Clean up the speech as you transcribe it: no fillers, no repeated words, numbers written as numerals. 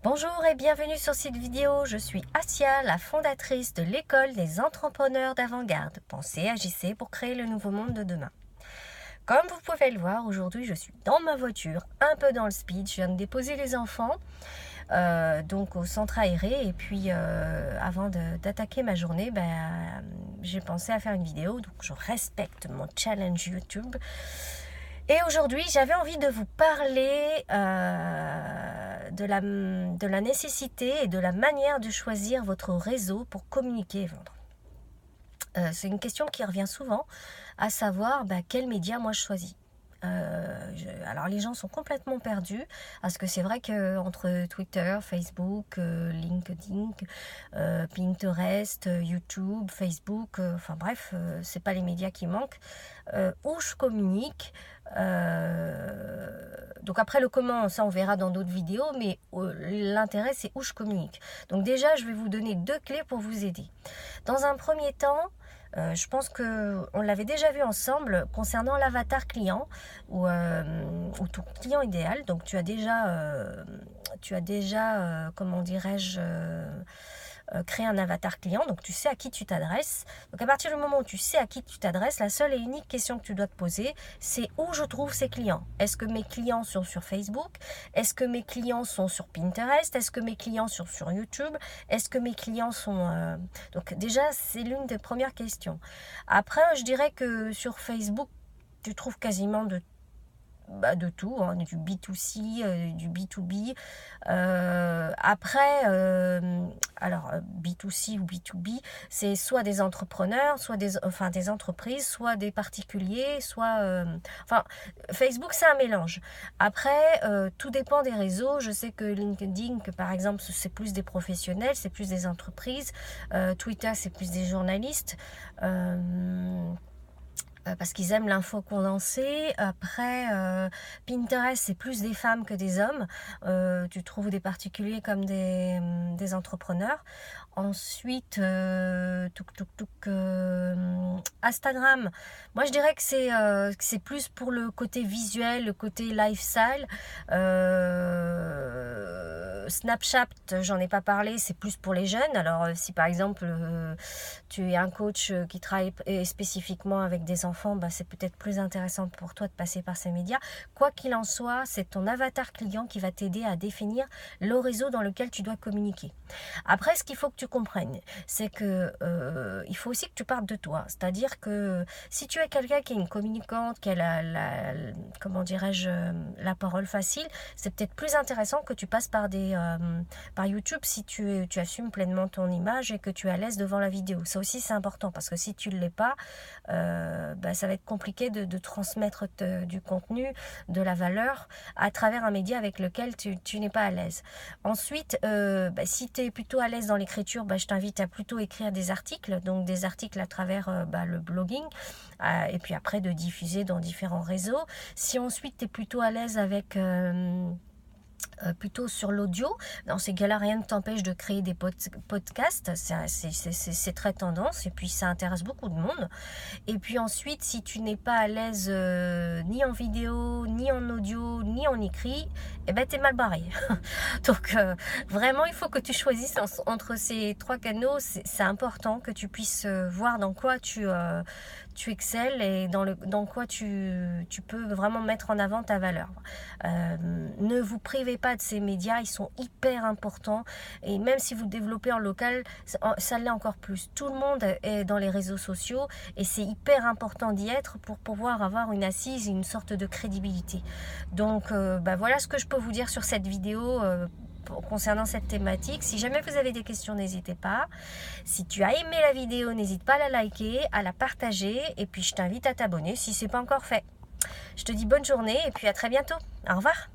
Bonjour et bienvenue sur cette vidéo. Je suis Assia, la fondatrice de l'école des entrepreneurs d'avant-garde. Pensez, agissez pour créer le nouveau monde de demain. Comme vous pouvez le voir, aujourd'hui je suis dans ma voiture, un peu dans le speed. Je viens de déposer les enfants donc au centre aéré et puis avant d'attaquer ma journée, j'ai pensé à faire une vidéo. Donc je respecte mon challenge YouTube. Et aujourd'hui, j'avais envie de vous parler de la nécessité et de la manière de choisir votre réseau pour communiquer et vendre. C'est une question qui revient souvent, à savoir quel média moi je choisis. Alors les gens sont complètement perdus parce que c'est vrai qu'entre Twitter, Facebook, LinkedIn, Pinterest, YouTube, Facebook, enfin bref, c'est pas les médias qui manquent. Où je communique. Donc après le comment, ça on verra dans d'autres vidéos, mais l'intérêt c'est où je communique. Donc déjà je vais vous donner 2 clés pour vous aider. Dans un premier temps, je pense qu'on l'avait déjà vu ensemble concernant l'avatar client ou ton client idéal. Donc tu as déjà comment dirais-je, créé un avatar client, donc tu sais à qui tu t'adresses. Donc à partir du moment où tu sais à qui tu t'adresses, la seule et unique question que tu dois te poser, c'est où je trouve ces clients. Est-ce que mes clients sont sur Facebook? Est-ce que mes clients sont sur Pinterest? Est-ce que mes clients sont sur YouTube? Est-ce que mes clients sont... Donc déjà, c'est l'une des premières questions. Après, je dirais que sur Facebook, tu trouves quasiment de tout, hein, du B2C, du B2B. Après, alors B2C ou B2B, c'est soit des entrepreneurs, soit des entreprises, soit des particuliers, soit... Facebook, c'est un mélange. Après, tout dépend des réseaux. Je sais que LinkedIn, par exemple, c'est plus des professionnels, c'est plus des entreprises. Twitter, c'est plus des journalistes. Parce qu'ils aiment l'info condensée. Après, Pinterest, c'est plus des femmes que des hommes. Tu trouves des particuliers comme des entrepreneurs. Ensuite, Instagram. Moi, je dirais que c'est plus pour le côté visuel, le côté lifestyle. Snapchat, j'en ai pas parlé, c'est plus pour les jeunes. Alors, si par exemple, tu es un coach qui travaille spécifiquement avec des enfants, c'est peut-être plus intéressant pour toi de passer par ces médias. Quoi qu'il en soit, c'est ton avatar client qui va t'aider à définir le réseau dans lequel tu dois communiquer. Après, ce qu'il faut que tu comprennes, c'est que il faut aussi que tu partes de toi. C'est-à-dire que si tu es quelqu'un qui est une communicante, qui a comment dirais-je, la parole facile, c'est peut-être plus intéressant que tu passes par YouTube si tu assumes pleinement ton image et que tu es à l'aise devant la vidéo. Ça aussi, c'est important parce que si tu ne l'es pas, ça va être compliqué de transmettre du contenu, de la valeur à travers un média avec lequel tu n'es pas à l'aise. Ensuite, si tu es plutôt à l'aise dans l'écriture, je t'invite à plutôt écrire des articles, donc des articles à travers le blogging, et puis après de diffuser dans différents réseaux. Si ensuite tu es plutôt à l'aise avec... plutôt sur l'audio, dans ces cas-là, rien ne t'empêche de créer des podcasts, c'est très tendance et puis ça intéresse beaucoup de monde. Et puis ensuite, si tu n'es pas à l'aise ni en vidéo, ni en audio, ni en écrit, t'es mal barré. Donc vraiment, il faut que tu choisisses entre ces 3 canaux. C'est important que tu puisses voir dans quoi tu excelles et dans quoi tu peux vraiment mettre en avant ta valeur. Ne vous privez pas de ces médias, ils sont hyper importants et même si vous développez en local, ça l'est encore plus. Tout le monde est dans les réseaux sociaux et c'est hyper important d'y être pour pouvoir avoir une assise et une sorte de crédibilité. Donc voilà ce que je peux vous dire sur cette vidéo concernant cette thématique. Si jamais vous avez des questions, n'hésitez pas. Si tu as aimé la vidéo, n'hésite pas à la liker, à la partager et puis je t'invite à t'abonner si ce n'est pas encore fait. Je te dis bonne journée et puis à très bientôt. Au revoir.